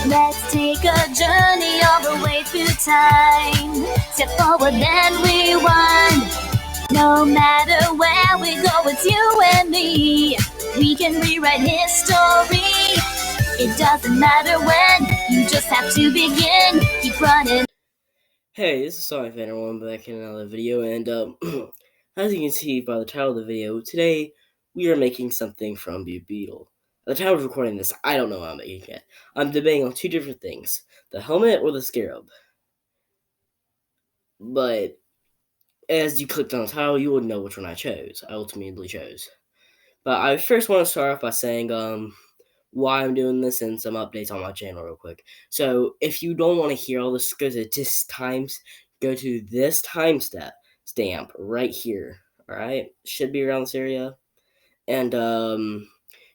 Let's take a journey all the way through time. Step forward and rewind. No matter where we go, it's you and me. We can rewrite history. It doesn't matter when, you just have to begin. Keep running. Hey, this is Sonic Fan, everyone, back in another video, and as you can see by the title of the video, today we are making something from Beetle. At the time of recording this, I don't know what I'm making yet. I'm debating on two different things, the helmet or the Scarab. But as you clicked on the title, you would know which one I chose. I ultimately chose. But I first want to start off by saying why I'm doing this and some updates on my channel real quick. So if you don't want to hear all this, go to this timestamp right here. Alright? Should be around this area. And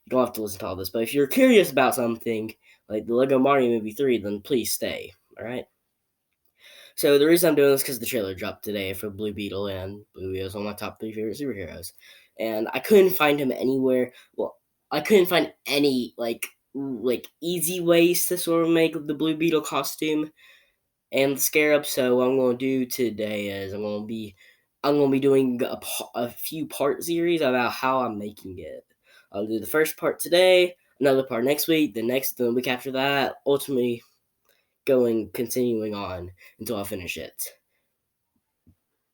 you don't have to listen to all this, but if you're curious about something like the Lego Mario Movie 3, then please stay. Alright? So the reason I'm doing this is because the trailer dropped today for Blue Beetle, and Blue Beetle is one of my top 3 favorite superheroes. And I couldn't find him anywhere. Well, I couldn't find any like easy ways to sort of make the Blue Beetle costume and the Scarab. So what I'm going to do today is I'm going to be doing a few part series about how I'm making it. I'll do the first part today, another part next week, the week after that, ultimately continuing on until I finish it.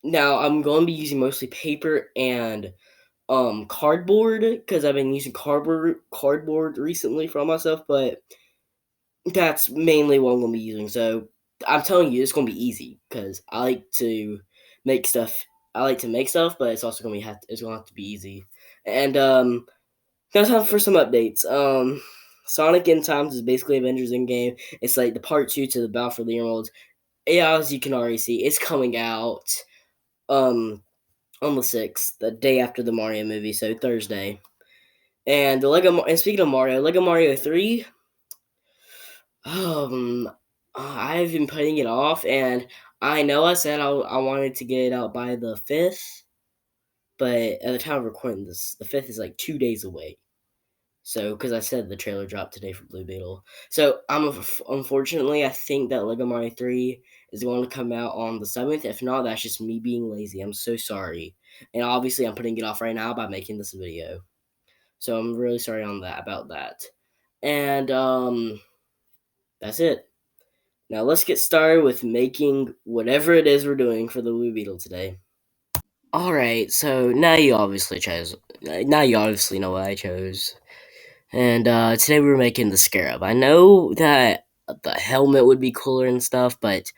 Now I'm going to be using mostly paper and cardboard because I've been using cardboard recently for myself, but that's mainly what I'm going to be using. So I'm telling you, it's going to be easy because I like to make stuff. But it's also going to have to be easy. And now time for some updates. Sonic End Times is basically Avengers Endgame. It's like the part 2 to the Battle for the Emeralds. Yeah, as you can already see, it's coming out on the 6th, the day after the Mario movie, so Thursday. And speaking of Mario, Lego Mario 3, I've been putting it off, and I know I said I wanted to get it out by the 5th, but at the time of recording this, the 5th is like 2 days away. So, because I said the trailer dropped today for Blue Beetle. So, unfortunately, I think that Lego Mario 3 is going to come out on the 7th. If not, that's just me being lazy. I'm so sorry. And obviously, I'm putting it off right now by making this video. So, I'm really sorry about that. And, that's it. Now, let's get started with making whatever it is we're doing for the Blue Beetle today. Alright, so now you obviously know what I chose. And today we were making the Scarab. I know that the helmet would be cooler and stuff, but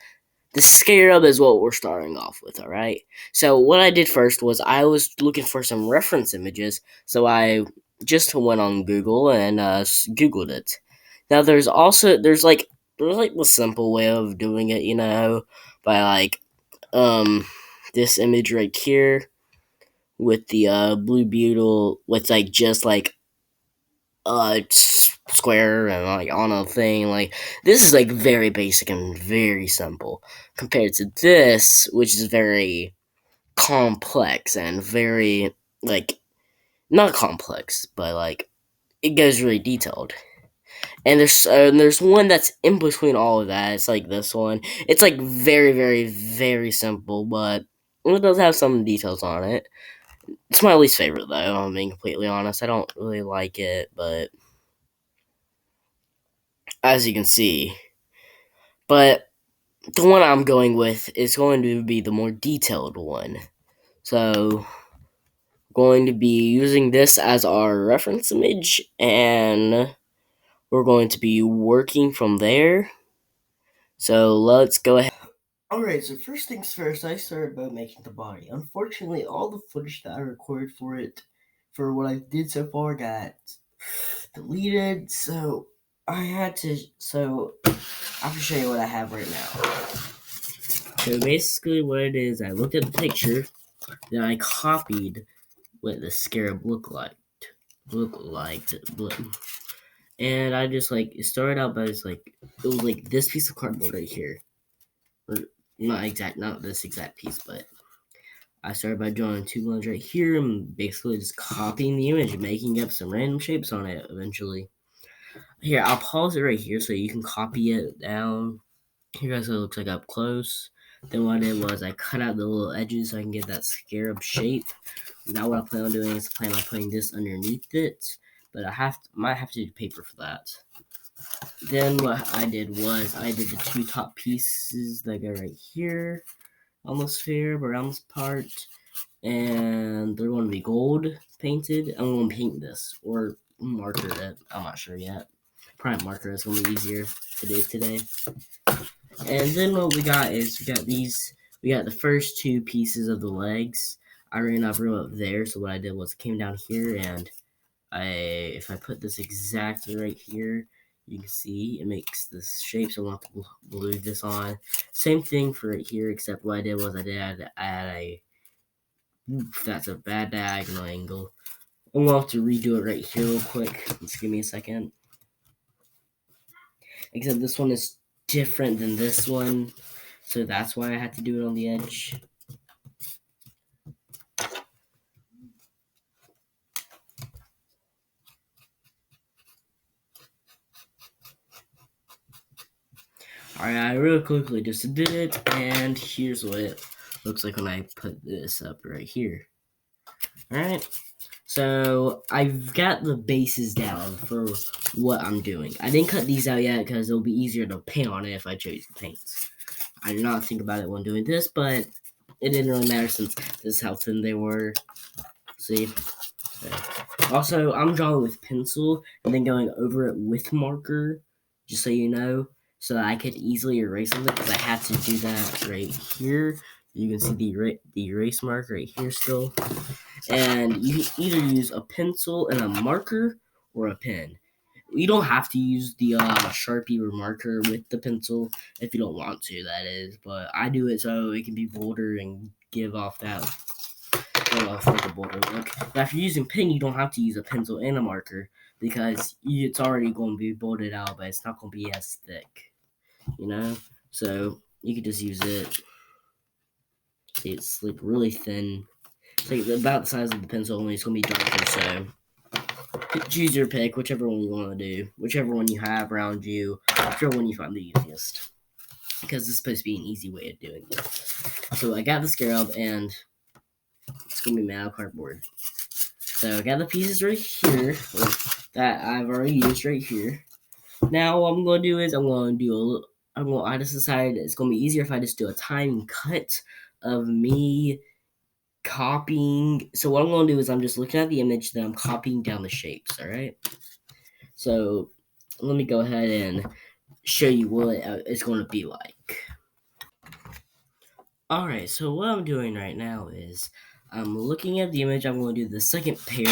the Scarab is what we're starting off with, alright? So what I did first was I was looking for some reference images, so I just went on Google and Googled it. Now there's like the simple way of doing it, by like this image right here with the Blue Beetle with like just like square and like on a thing. Like this is like very basic and very simple compared to this, which is very complex and very like not complex, but like it goes really detailed. And there's one that's in between all of that. It's like this one. It's like very very very simple, but it does have some details on it. It's my least favorite though. I'm being completely honest. I don't really like it, but as you can see. But the one I'm going with is going to be the more detailed one. So, going to be using this as our reference image, and we're going to be working from there. So, let's go ahead. Alright, so first things first, I started by making the body. Unfortunately, all the footage that I recorded for what I did so far, got deleted, so I have to show you what I have right now. So basically what it is, I looked at the picture, then I copied what the Scarab looked like. And I just like, it started out by it was like this piece of cardboard right here. Not this exact piece, but I started by drawing 2 lines right here and basically just copying the image and making up some random shapes on it eventually. Here, I'll pause it right here so you can copy it down. Here guys, what it looks like up close. Then what I did was I cut out the little edges so I can get that scarab shape. Now what I plan on doing is plan on putting this underneath it, but might have to do paper for that. Then what I did was I did the two top pieces that go right here on the sphere around this part, and they're going to be gold painted. I'm going to paint this or marker it. I'm not sure yet. Probably marker is going to be easier to do today. And then what we got is we got these. We got the first two pieces of the legs. I ran out of room up there, so what I did was came down here and if I put this exactly right here, you can see it makes this shape. So I'm going to glue this on. Same thing for right here, except what I did was I did add a. Oof, that's a bad diagonal angle. I'm going to have to redo it right here real quick. Just give me a second. Except this one is different than this one, so that's why I had to do it on the edge. Alright, I really quickly just did it, and here's what it looks like when I put this up right here. Alright, so I've got the bases down for what I'm doing. I didn't cut these out yet because it'll be easier to paint on it if I chose the paints. I did not think about it when doing this, but it didn't really matter since this is how thin they were. See? Also, I'm drawing with pencil and then going over it with marker, just so you know, so that I could easily erase something because I had to do that right here. You can see the erase mark right here still. And you can either use a pencil and a marker or a pen. You don't have to use the Sharpie or marker with the pencil if you don't want to, that is. But I do it so it can be bolder and give off that like a bolder look. But if you're using pen, you don't have to use a pencil and a marker because it's already going to be bolded out, but it's not going to be as thick, you know? So you can just use it. See, it's like really thin. It's like about the size of the pencil, only it's going to be darker, so choose your pick, whichever one you want to do, whichever one you have around you, whichever one you find the easiest. Because this is supposed to be an easy way of doing it. So I got the Scarab, and it's going to be made out of cardboard. So I got the pieces right here that I've already used right here. Now what I'm going to do is I just decided it's going to be easier if I just do a time cut of me copying. So what I'm going to do is I'm just looking at the image, then I'm copying down the shapes, all right? So let me go ahead and show you what it's going to be like. All right, so what I'm doing right now is I'm looking at the image. I'm going to do the second pair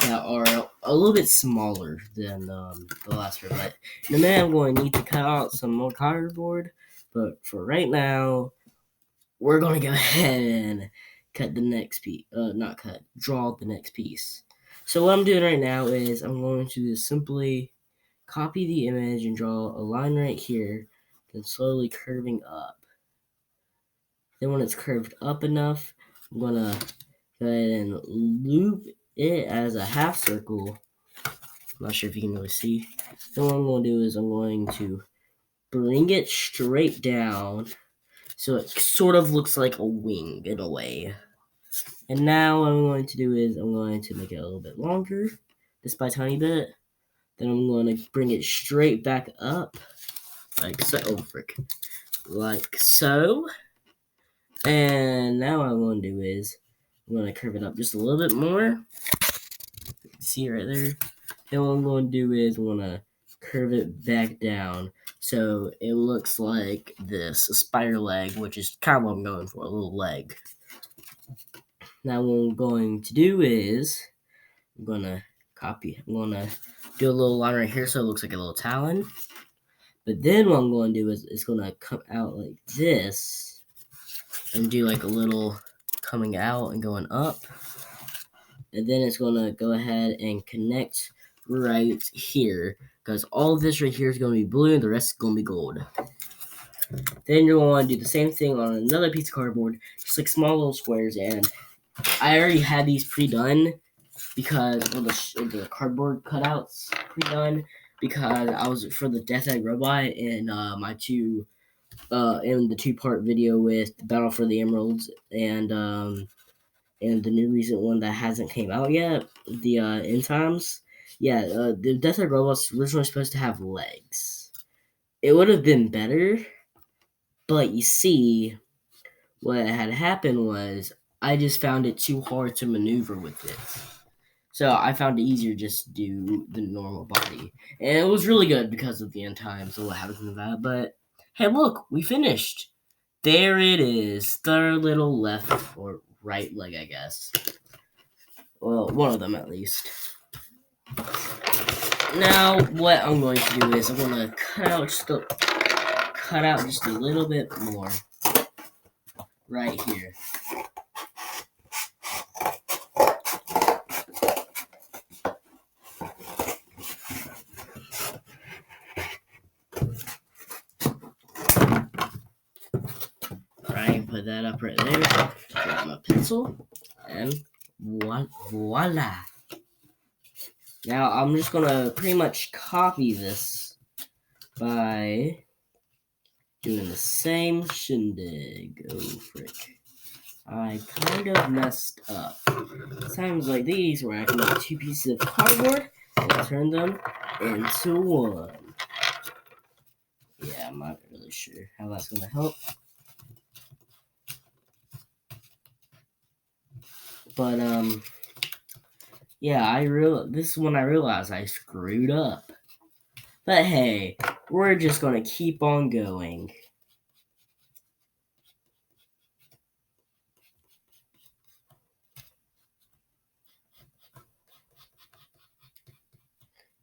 that are a little bit smaller than the last pair. But in a minute, I'm going to need to cut out some more cardboard. But for right now, we're going to go ahead and cut the next piece. Draw the next piece. So what I'm doing right now is I'm going to simply copy the image and draw a line right here, then slowly curving up. Then when it's curved up enough, I'm going to go ahead and loop it as a half circle. I'm not sure if you can really see. Then what I'm going to do is I'm going to bring it straight down so it sort of looks like a wing in a way. And now what I'm going to do is I'm going to make it a little bit longer, just by a tiny bit. Then I'm going to bring it straight back up, like so. Oh, frick. Like so. And now what I'm going to do is I'm going to curve it up just a little bit more. See right there? Then what I'm going to do is I'm going to curve it back down so it looks like this, a spider leg, which is kind of what I'm going for, a little leg. Now what I'm going to do is I'm going to do a little line right here so it looks like a little talon. But then what I'm going to do is it's going to come out like this and do like a little coming out and going up. And then it's going to go ahead and connect right here because all of this right here is going to be blue and the rest is going to be gold. Then you're going to want to do the same thing on another piece of cardboard, just like small little squares. And I already had these pre-done because all the cardboard cutouts pre-done. because I was for the Death Egg Robot in my two in the 2-part video with Battle for the Emeralds and the new recent one that hasn't came out yet, the End Times. Yeah, the Death Egg Robot's originally supposed to have legs. It would have been better, but you see, what had happened was I just found it too hard to maneuver with it. So I found it easier just to do the normal body. And it was really good because of the end times and what happens in that. But hey, look, we finished. There it is. Third little left or right leg, I guess. Well, one of them at least. Now, what I'm going to do is I'm going to cut out just a little bit more right here. Alright, put that up right there. Grab my pencil, and voila. Now I'm just gonna pretty much copy this by doing the same shindig. Oh frick. I kind of messed up. Times like these where I can make 2 pieces of cardboard and turn them into one. Yeah, I'm not really sure how that's gonna help. But yeah, this is when I realized I screwed up. But hey, we're just gonna keep on going.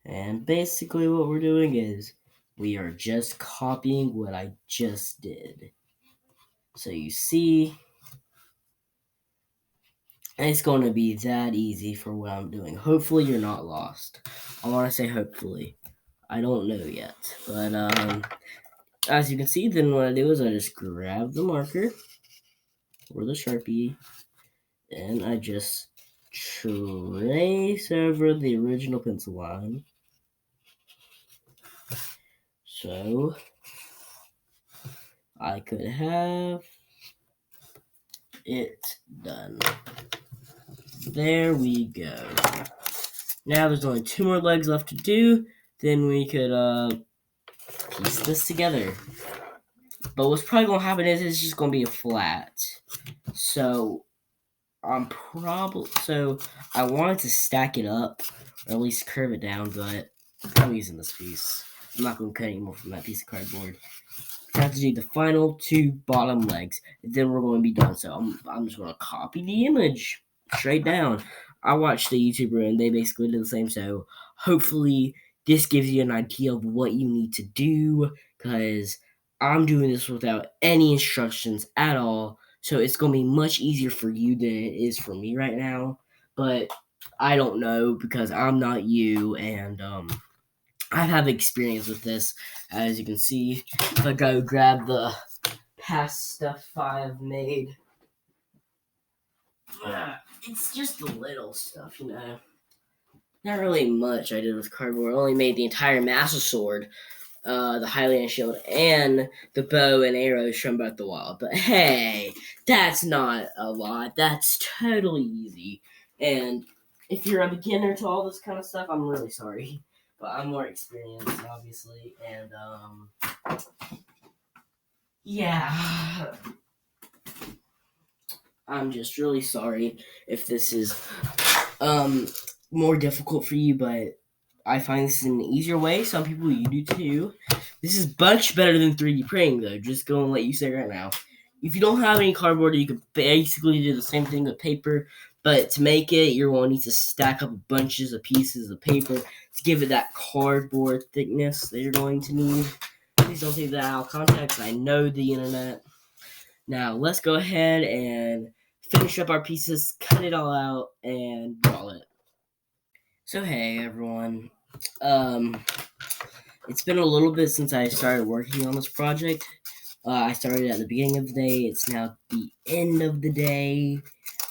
And basically what we're doing is we are just copying what I just did. So you see, it's going to be that easy for what I'm doing. Hopefully you're not lost. I want to say hopefully. I don't know yet. But as you can see, then what I do is I just grab the marker or the Sharpie and I just trace over the original pencil line. So I could have it done. There we go. Now there's only 2 more legs left to do. Then we could piece this together. But what's probably gonna happen is it's just gonna be a flat. So I wanted to stack it up or at least curve it down, but I'm using this piece. I'm not gonna cut anymore from that piece of cardboard. I have to do the final 2 bottom legs, and then we're going to be done. So I'm just going to copy the image straight down. I watched the YouTuber, and they basically did the same. So hopefully this gives you an idea of what you need to do, because I'm doing this without any instructions at all. So it's going to be much easier for you than it is for me right now. But I don't know because I'm not you, and I have experience with this, as you can see. If I go grab the past stuff I've made, it's just the little stuff, you know. Not really much I did with cardboard. I only made the entire Master Sword, the Hylian Shield, and the bow and arrows from Breath of the Wild. But hey, that's not a lot. That's totally easy. And if you're a beginner to all this kind of stuff, I'm really sorry. But I'm more experienced, obviously, and yeah. I'm just really sorry if this is more difficult for you, but I find this is an easier way. Some people you do too. This is much better than 3D printing, though. Just going to let you say right now. If you don't have any cardboard, you could basically do the same thing with paper. But to make it, you're going to need to stack up bunches of pieces of paper to give it that cardboard thickness that you're going to need. Please don't take that out of context. I know the internet. Now, let's go ahead and finish up our pieces, cut it all out, and draw it. So, hey, everyone. It's been a little bit since I started working on this project. I started at the beginning of the day. It's now the end of the day.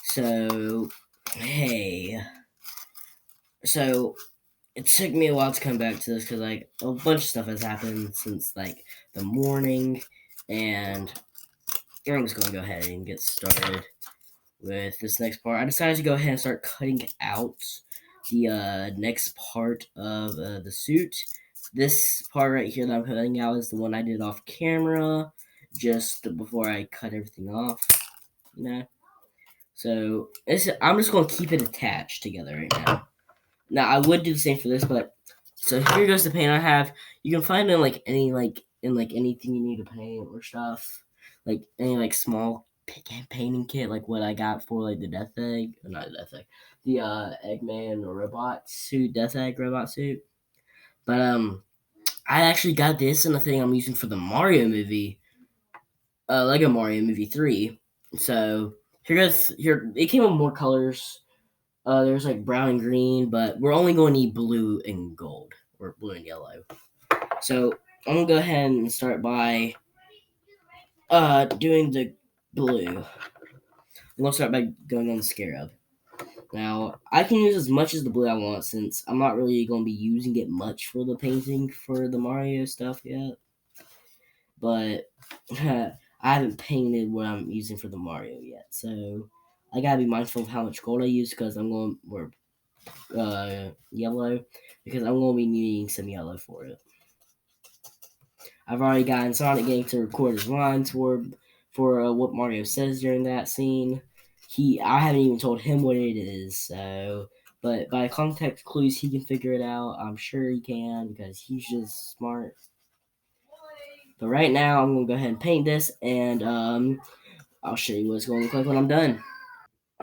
So, hey. So, it took me a while to come back to this because like a bunch of stuff has happened since like the morning, and I'm just gonna go ahead and get started with this next part. I decided to go ahead and start cutting out the next part of the suit. This part right here that I'm cutting out is the one I did off camera just before I cut everything off. You know, so I'm just gonna keep it attached together right now. Now I would do the same for this, but so here goes the paint I have. You can find it in like anything you need to paint or stuff, like any like small painting kit, like what I got for like the Death Egg, or not the Death Egg, the Eggman or robot suit, Death Egg robot suit. But I actually got this in the thing I'm using for the Mario movie, Lego Mario Movie 3. So here. It came with more colors. There's like brown and green, but we're only going to need blue and gold, or blue and yellow. So I'm gonna go ahead and start by doing the blue. I'm gonna start by going on the Scarab. Now I can use as much as the blue I want since I'm not really gonna be using it much for the painting for the Mario stuff yet. But I haven't painted what I'm using for the Mario yet, so I gotta be mindful of how much gold I use because I'm going or yellow because I'm gonna be needing some yellow for it. I've already gotten Sonic getting to record his lines for what Mario says during that scene. I haven't even told him what it is, so but by context clues he can figure it out. I'm sure he can because he's just smart. But right now I'm gonna go ahead and paint this, and I'll show you what it's going to look like when I'm done.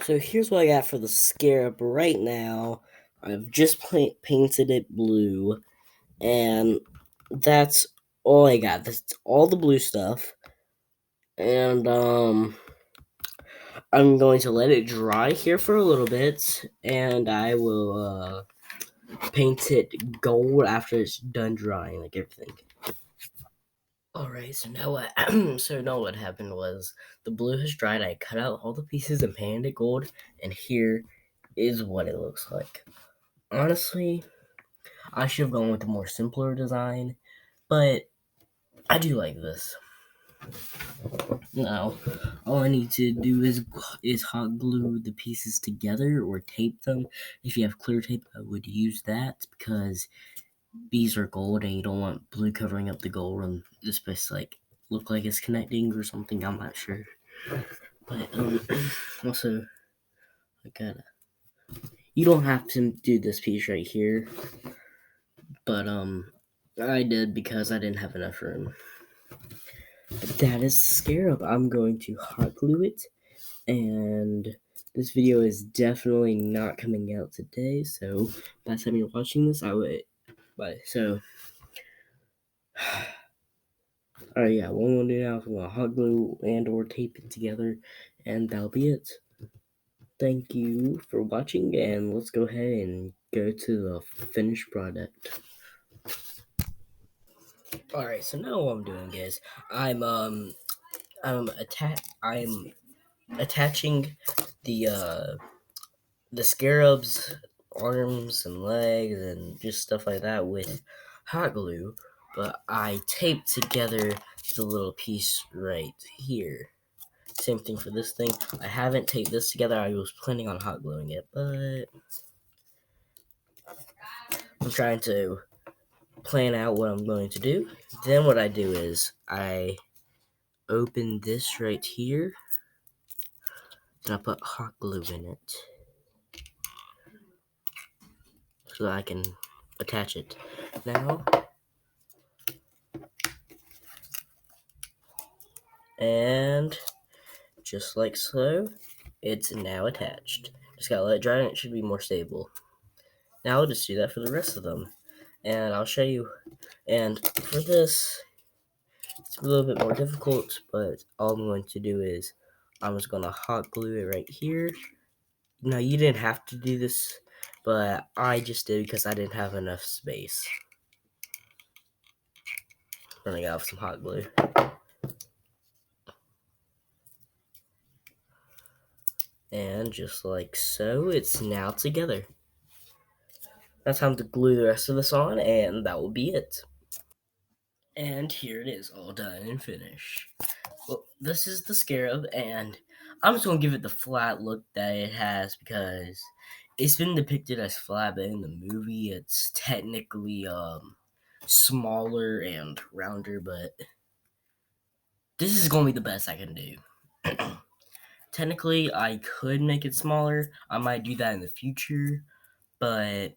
So here's what I got for the Scarab right now. I've just painted it blue, and that's all I got. That's all the blue stuff. And I'm going to let it dry here for a little bit, and I will paint it gold after it's done drying, like everything. All right, so now what? So now what happened was the blue has dried. I cut out all the pieces and painted it gold, and here is what it looks like. Honestly, I should have gone with a more simpler design, but I do like this. Now, all I need to do is hot glue the pieces together or tape them. If you have clear tape, I would use that because these are gold and you don't want blue covering up the gold and this place like look like it's connecting or something. I'm not sure, but also I gotta. You don't have to do this piece right here, but I did because I didn't have enough room. But that is Scarab. I'm going to hot glue it, and this video is definitely not coming out today, so by the time you're watching this, I would. But so, alright, yeah, what I'm gonna do now is I'm gonna hot glue and or tape it together, and that'll be it. Thank you for watching, and let's go ahead and go to the finished product. Alright, so now what I'm doing is I'm attaching the scarab's arms and legs and just stuff like that with hot glue, but I taped together the little piece right here. Same thing for this thing. I haven't taped this together. I was planning on hot gluing it, but I'm trying to plan out what I'm going to do. Then what I do is I open this right here, and I put hot glue in it so that I can attach it. Now, and just like so, it's now attached. Just gotta let it dry and it should be more stable. Now I'll just do that for the rest of them. And I'll show you. And for this, it's a little bit more difficult, but all I'm going to do is I'm just gonna hot glue it right here. Now you didn't have to do this, but I just did because I didn't have enough space. Running out of some hot glue. And just like so, it's now together. Now time to glue the rest of this on, and that will be it. And here it is, all done and finished. Well, this is the Scarab, and I'm just gonna give it the flat look that it has because it's been depicted as flat, but in the movie it's technically smaller and rounder. But this is gonna be the best I can do. Technically, I could make it smaller. I might do that in the future, but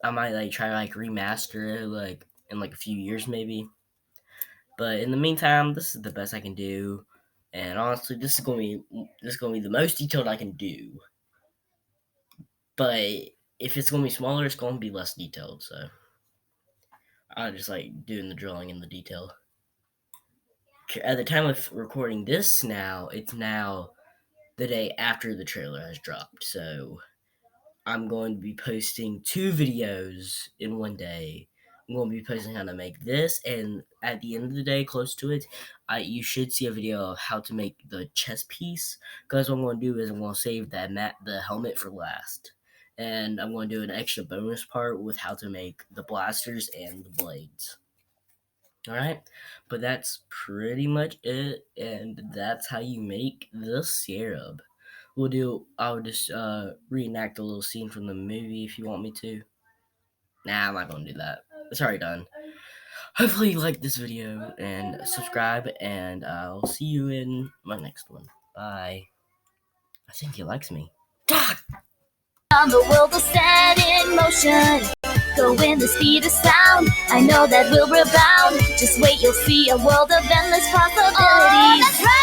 I might try to remaster it in a few years maybe. But in the meantime, this is the best I can do. And honestly, this is gonna be the most detailed I can do. But if it's gonna be smaller, it's gonna be less detailed. So I just like doing the drawing and the detail. At the time of recording this, it's now the day after the trailer has dropped. So I'm going to be posting 2 videos in one day. I'm going to be posting how to make this, and at the end of the day, close to it, you should see a video of how to make the chest piece. Because what I'm going to do is I'm going to save the helmet for last, and I'm going to do an extra bonus part with how to make the blasters and the blades. All right, but that's pretty much it, and that's how you make the Scarab. I'll just reenact a little scene from the movie if you want me to. Nah, I'm not gonna do that. It's already done. Hopefully you like this video and subscribe, and I'll see you in my next one. Bye. I think he likes me. The world will set in motion, go in the speed of sound. I know that we'll rebound. Just wait, you'll see a world of endless possibilities. Oh, that's right.